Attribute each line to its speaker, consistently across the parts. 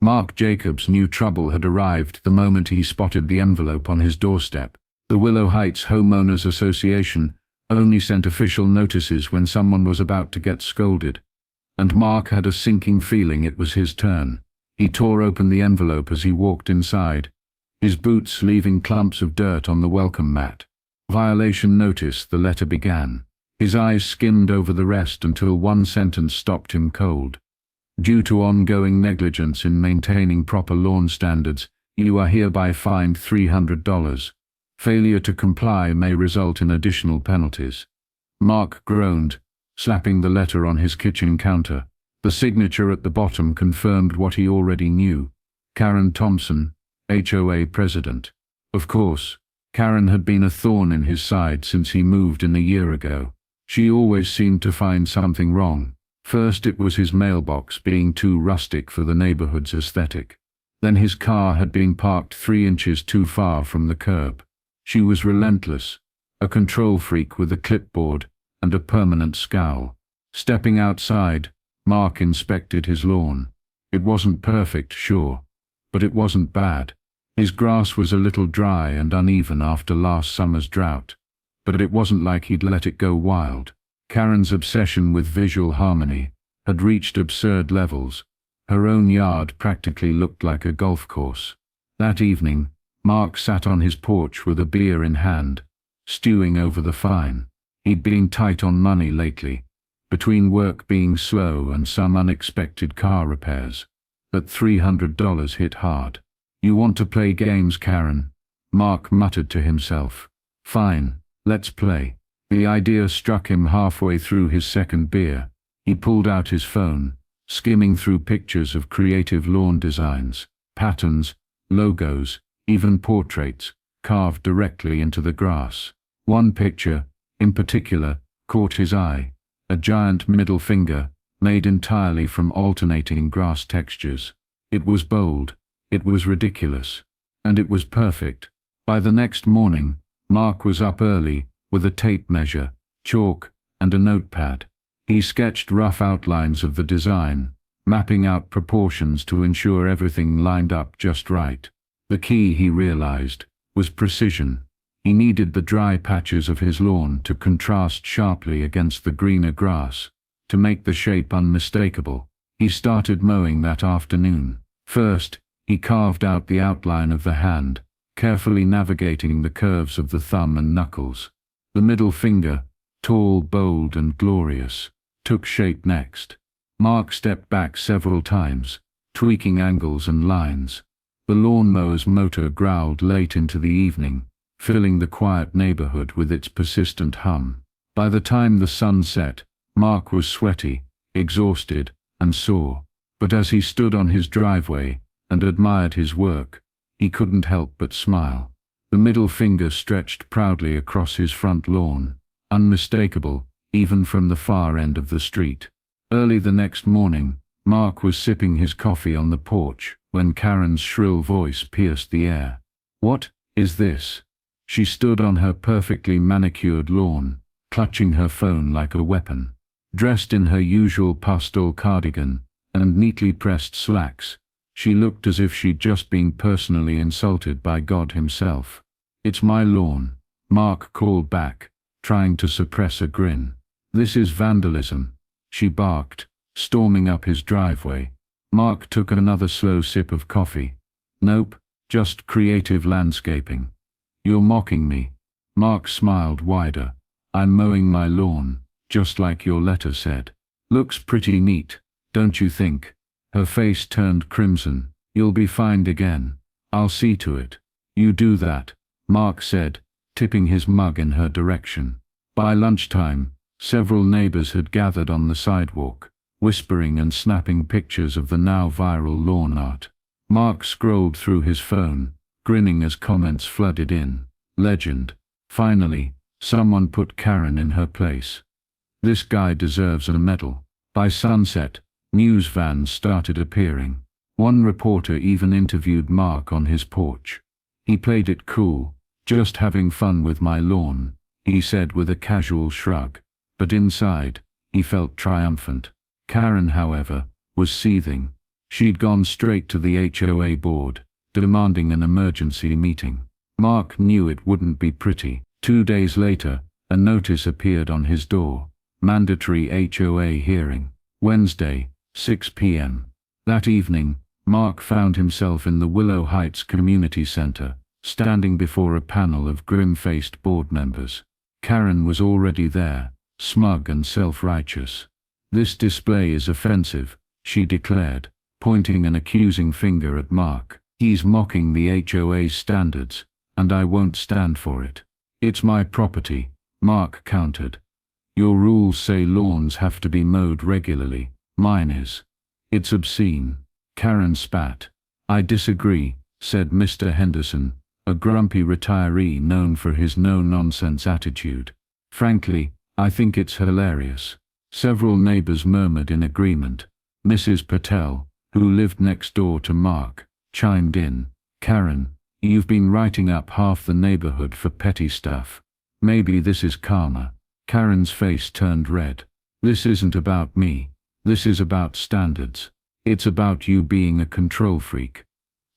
Speaker 1: Mark Jacobs knew trouble had arrived the moment he spotted the envelope on his doorstep. The Willow Heights Homeowners Association only sent official notices when someone was about to get scolded, and Mark had a sinking feeling it was his turn. He tore open the envelope as he walked inside, his boots leaving clumps of dirt on the welcome mat. Violation notice, the letter began. His eyes skimmed over the rest until one sentence stopped him cold. Due to ongoing negligence in maintaining proper lawn standards, you are hereby fined $300. Failure to comply may result in additional penalties. Mark groaned, slapping the letter on his kitchen counter. The signature at the bottom confirmed what he already knew. Karen Thompson, HOA President. Of course, Karen had been a thorn in his side since he moved in a year ago. She always seemed to find something wrong. First it was his mailbox being too rustic for the neighborhood's aesthetic. Then his car had been parked 3 inches too far from the curb. She was relentless, a control freak with a clipboard and a permanent scowl. Stepping outside, Mark inspected his lawn. It wasn't perfect, sure, but it wasn't bad. His grass was a little dry and uneven after last summer's drought, but it wasn't like he'd let it go wild. Karen's obsession with visual harmony had reached absurd levels. Her own yard practically looked like a golf course. That evening, Mark sat on his porch with a beer in hand, stewing over the fine. He'd been tight on money lately, between work being slow and some unexpected car repairs. But $300 hit hard. You want to play games, Karen? Mark muttered to himself. Fine, let's play. The idea struck him halfway through his second beer. He pulled out his phone, skimming through pictures of creative lawn designs, patterns, logos, even portraits, carved directly into the grass. One picture, in particular, caught his eye. A giant middle finger, made entirely from alternating grass textures. It was bold, it was ridiculous, and it was perfect. By the next morning, Mark was up early, with a tape measure, chalk, and a notepad. He sketched rough outlines of the design, mapping out proportions to ensure everything lined up just right. The key, he realized, was precision. He needed the dry patches of his lawn to contrast sharply against the greener grass, to make the shape unmistakable. He started mowing that afternoon. First, he carved out the outline of the hand, carefully navigating the curves of the thumb and knuckles. The middle finger, tall, bold, and glorious, took shape next. Mark stepped back several times, tweaking angles and lines. The lawnmower's motor growled late into the evening, filling the quiet neighborhood with its persistent hum. By the time the sun set, Mark was sweaty, exhausted, and sore. But as he stood on his driveway and admired his work, he couldn't help but smile. The middle finger stretched proudly across his front lawn, unmistakable, even from the far end of the street. Early the next morning, Mark was sipping his coffee on the porch when Karen's shrill voice pierced the air. What is this? She stood on her perfectly manicured lawn, clutching her phone like a weapon. Dressed in her usual pastel cardigan and neatly pressed slacks, she looked as if she'd just been personally insulted by God himself. It's my lawn, Mark called back, trying to suppress a grin. This is vandalism, she barked, storming up his driveway. Mark took another slow sip of coffee. Nope, just creative landscaping. You're mocking me. Mark smiled wider. I'm mowing my lawn, just like your letter said. Looks pretty neat, don't you think? Her face turned crimson. You'll be fined again. I'll see to it. You do that, Mark said, tipping his mug in her direction. By lunchtime, several neighbors had gathered on the sidewalk, whispering and snapping pictures of the now viral lawn art. Mark scrolled through his phone, grinning as comments flooded in. Legend. Finally, someone put Karen in her place. This guy deserves a medal. By sunset, news vans started appearing. One reporter even interviewed Mark on his porch. He played it cool, just having fun with my lawn, he said with a casual shrug. But inside, he felt triumphant. Karen, however, was seething. She'd gone straight to the HOA board, demanding an emergency meeting. Mark knew it wouldn't be pretty. 2 days later, a notice appeared on his door. Mandatory HOA hearing. Wednesday, 6 p.m. That evening, Mark found himself in the Willow Heights Community Center, standing before a panel of grim-faced board members. Karen was already there, smug and self-righteous. "This display is offensive," she declared, pointing an accusing finger at Mark. "He's mocking the HOA standards, and I won't stand for it." "It's my property," Mark countered. "Your rules say lawns have to be mowed regularly. Mine is." "It's obscene." Karen spat. "I disagree," said Mr. Henderson, a grumpy retiree known for his no-nonsense attitude. "Frankly, I think it's hilarious." Several neighbors murmured in agreement. Mrs. Patel, who lived next door to Mark, chimed in. "Karen, you've been writing up half the neighborhood for petty stuff. Maybe this is karma." Karen's face turned red. "This isn't about me. This is about standards. It's about you being a control freak."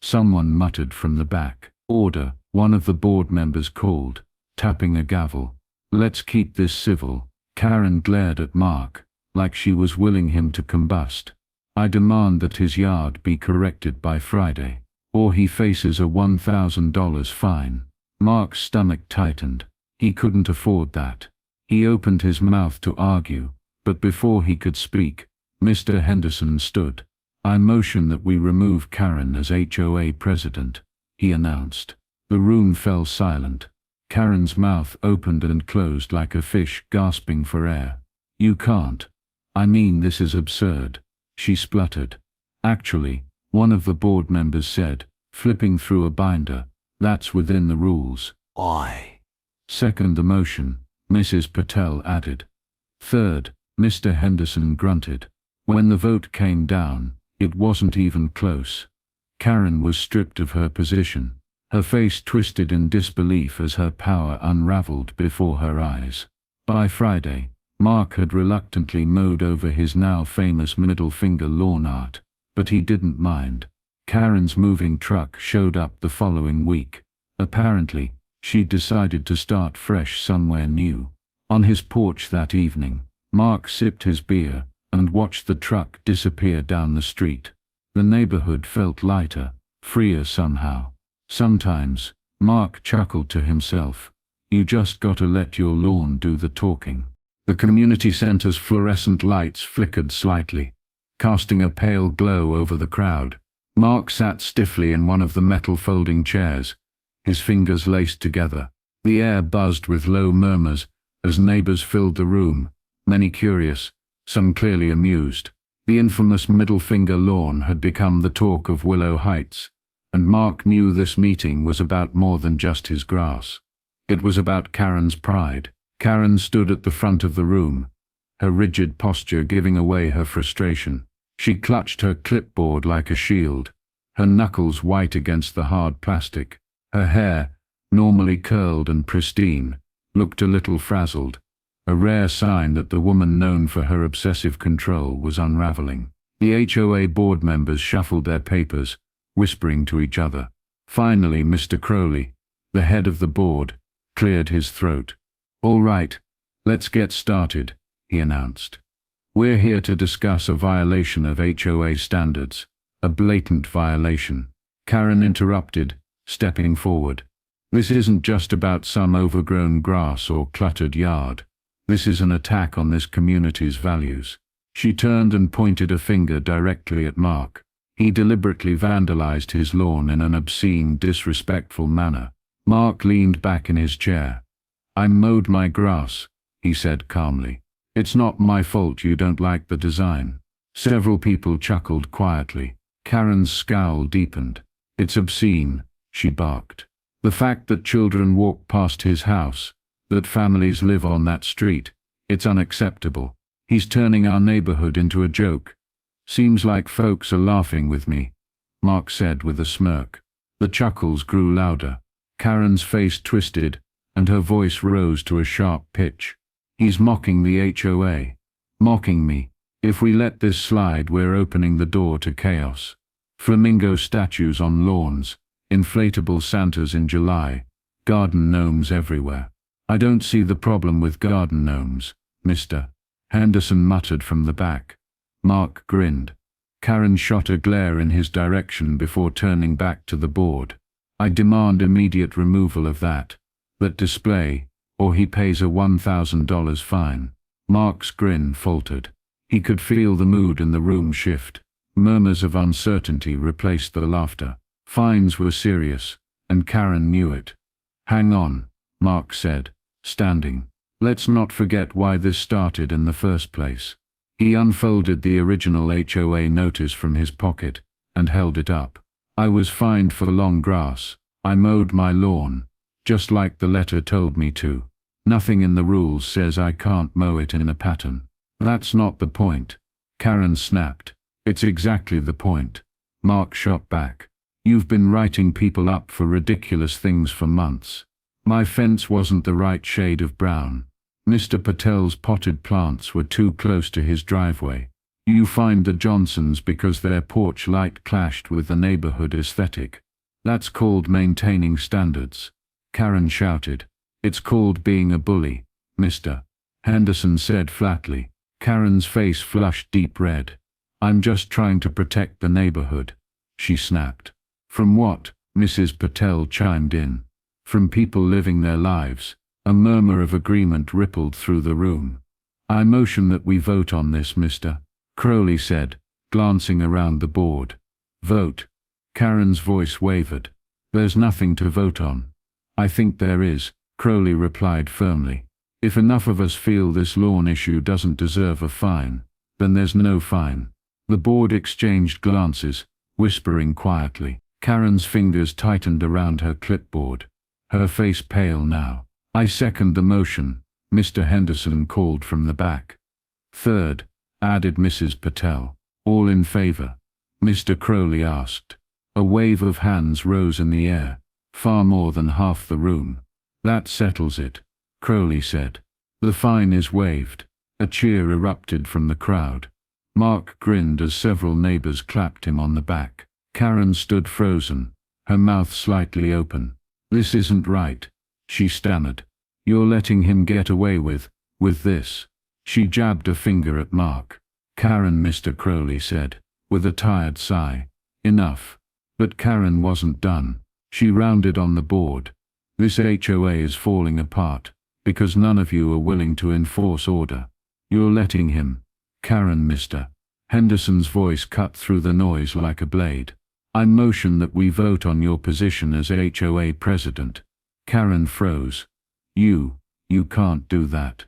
Speaker 1: Someone muttered from the back. "Order," one of the board members called, tapping a gavel. "Let's keep this civil." Karen glared at Mark, like she was willing him to combust. "I demand that his yard be corrected by Friday, or he faces a $1,000 fine." Mark's stomach tightened. He couldn't afford that. He opened his mouth to argue, but before he could speak, Mr. Henderson stood. "I motion that we remove Karen as HOA president," he announced. The room fell silent. Karen's mouth opened and closed like a fish gasping for air. "You can't. I mean, this is absurd," she spluttered. "Actually," one of the board members said, flipping through a binder, "that's within the rules."
Speaker 2: "I
Speaker 1: second the motion," Mrs. Patel added. "Third," Mr. Henderson grunted. When the vote came down, it wasn't even close. Karen was stripped of her position. Her face twisted in disbelief as her power unraveled before her eyes. By Friday, Mark had reluctantly mowed over his now famous middle finger lawn art, but he didn't mind. Karen's moving truck showed up the following week. Apparently, she'd decided to start fresh somewhere new. On his porch that evening, Mark sipped his beer and watched the truck disappear down the street. The neighborhood felt lighter, freer somehow. Sometimes, Mark chuckled to himself, you just gotta let your lawn do the talking. The community center's fluorescent lights flickered slightly, casting a pale glow over the crowd. Mark sat stiffly in one of the metal folding chairs, his fingers laced together. The air buzzed with low murmurs as neighbors filled the room, many curious, some clearly amused. The infamous middle finger lawn had become the talk of Willow Heights, and Mark knew this meeting was about more than just his grass. It was about Karen's pride. Karen stood at the front of the room, her rigid posture giving away her frustration. She clutched her clipboard like a shield, her knuckles white against the hard plastic. Her hair, normally curled and pristine, looked a little frazzled, a rare sign that the woman known for her obsessive control was unraveling. The HOA board members shuffled their papers, whispering to each other. Finally, Mr. Crowley, the head of the board, cleared his throat. "All right, let's get started," he announced. "We're here to discuss a violation of HOA standards, a blatant violation." Karen interrupted, stepping forward. "This isn't just about some overgrown grass or cluttered yard. This is an attack on this community's values." She turned and pointed a finger directly at Mark. He deliberately vandalized his lawn in an obscene, disrespectful manner. Mark leaned back in his chair. "I mowed my grass," he said calmly. "It's not my fault you don't like the design." Several people chuckled quietly. Karen's scowl deepened. "It's obscene," she barked. "The fact that children walk past his house, that families live on that street, it's unacceptable. He's turning our neighborhood into a joke. Seems like folks are laughing with me," Mark said with a smirk. The chuckles grew louder. Karen's face twisted, and her voice rose to a sharp pitch. "He's mocking the HOA. Mocking me. If we let this slide, we're opening the door to chaos. Flamingo statues on lawns, inflatable Santas in July, garden gnomes everywhere. I don't see the problem with garden gnomes, Mr. Henderson muttered from the back. Mark grinned. Karen shot a glare in his direction before turning back to the board. I demand immediate removal of that display, or he pays a $1,000 fine. Mark's grin faltered. He could feel the mood in the room shift. Murmurs of uncertainty replaced the laughter. Fines were serious, and Karen knew it. Hang on, Mark said, standing. Let's not forget why this started in the first place. He unfolded the original HOA notice from his pocket and held it up. I was fined for long grass. I mowed my lawn, just like the letter told me to. Nothing in the rules says I can't mow it in a pattern. That's not the point, Karen snapped. It's exactly the point. Mark shot back. You've been writing people up for ridiculous things for months. My fence wasn't the right shade of brown. Mr. Patel's potted plants were too close to his driveway. You fined the Johnsons because their porch light clashed with the neighborhood aesthetic. That's called maintaining standards. Karen shouted. It's called being a bully, Mr. Henderson said flatly. Karen's face flushed deep red. I'm just trying to protect the neighborhood, she snapped. From what? Mrs. Patel chimed in. From people living their lives. A murmur of agreement rippled through the room. I motion that we vote on this, Mr. Crowley said, glancing around the board. Vote. Karen's voice wavered. There's nothing to vote on. I think there is, Crowley replied firmly. If enough of us feel this lawn issue doesn't deserve a fine, then there's no fine. The board exchanged glances, whispering quietly. Karen's fingers tightened around her clipboard. Her face pale now. I second the motion, Mr. Henderson called from the back. Third, added Mrs. Patel. All in favor? Mr. Crowley asked. A wave of hands rose in the air, far more than half the room. That settles it, Crowley said. The fine is waived. A cheer erupted from the crowd. Mark grinned as several neighbors clapped him on the back. Karen stood frozen, her mouth slightly open. This isn't right, she stammered. You're letting him get away with this. She jabbed a finger at Mark. Karen, Mr. Crowley said, with a tired sigh. Enough. But Karen wasn't done. She rounded on the board. This HOA is falling apart, because none of you are willing to enforce order. You're letting him. Karen, Mr. Henderson's voice cut through the noise like a blade. I motion that we vote on your position as HOA president. Karen froze. You can't do that.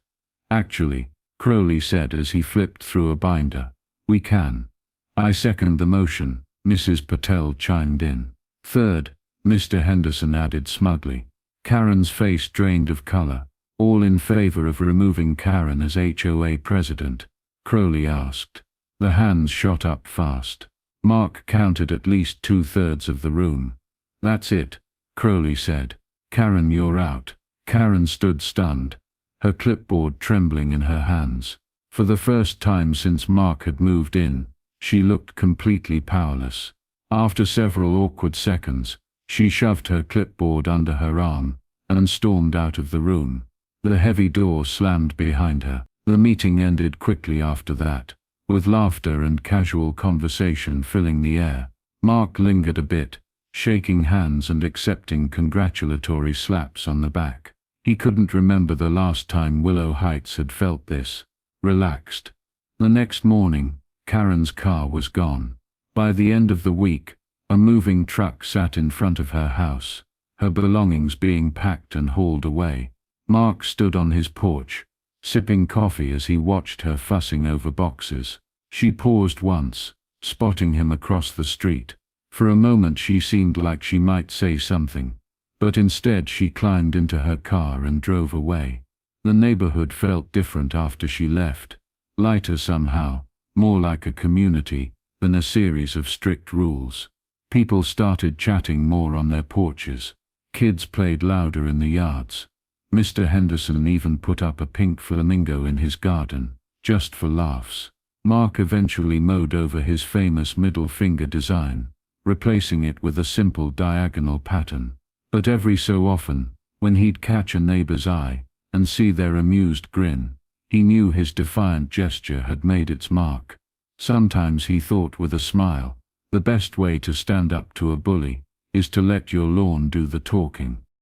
Speaker 1: Actually, Crowley said as he flipped through a binder. We can. I second the motion, Mrs. Patel chimed in. Third, Mr. Henderson added smugly. Karen's face drained of color. All in favor of removing Karen as HOA president? Crowley asked. The hands shot up fast. Mark counted at least 2/3 of the room. That's it, Crowley said. Karen, you're out. Karen stood stunned, her clipboard trembling in her hands. For the first time since Mark had moved in, she looked completely powerless. After several awkward seconds, she shoved her clipboard under her arm and stormed out of the room. The heavy door slammed behind her. The meeting ended quickly after that, with laughter and casual conversation filling the air. Mark lingered a bit, shaking hands and accepting congratulatory slaps on the back. He couldn't remember the last time Willow Heights had felt this relaxed. The next morning, Karen's car was gone. By the end of the week, a moving truck sat in front of her house, her belongings being packed and hauled away. Mark stood on his porch, sipping coffee as he watched her fussing over boxes. She paused once, spotting him across the street. For a moment she seemed like she might say something, but instead she climbed into her car and drove away. The neighborhood felt different after she left, lighter somehow, more like a community than a series of strict rules. People started chatting more on their porches. Kids played louder in the yards. Mr. Henderson even put up a pink flamingo in his garden, just for laughs. Mark eventually mowed over his famous middle finger design, replacing it with a simple diagonal pattern. But every so often, when he'd catch a neighbor's eye and see their amused grin, he knew his defiant gesture had made its mark. Sometimes he thought with a smile, the best way to stand up to a bully is to let your lawn do the talking.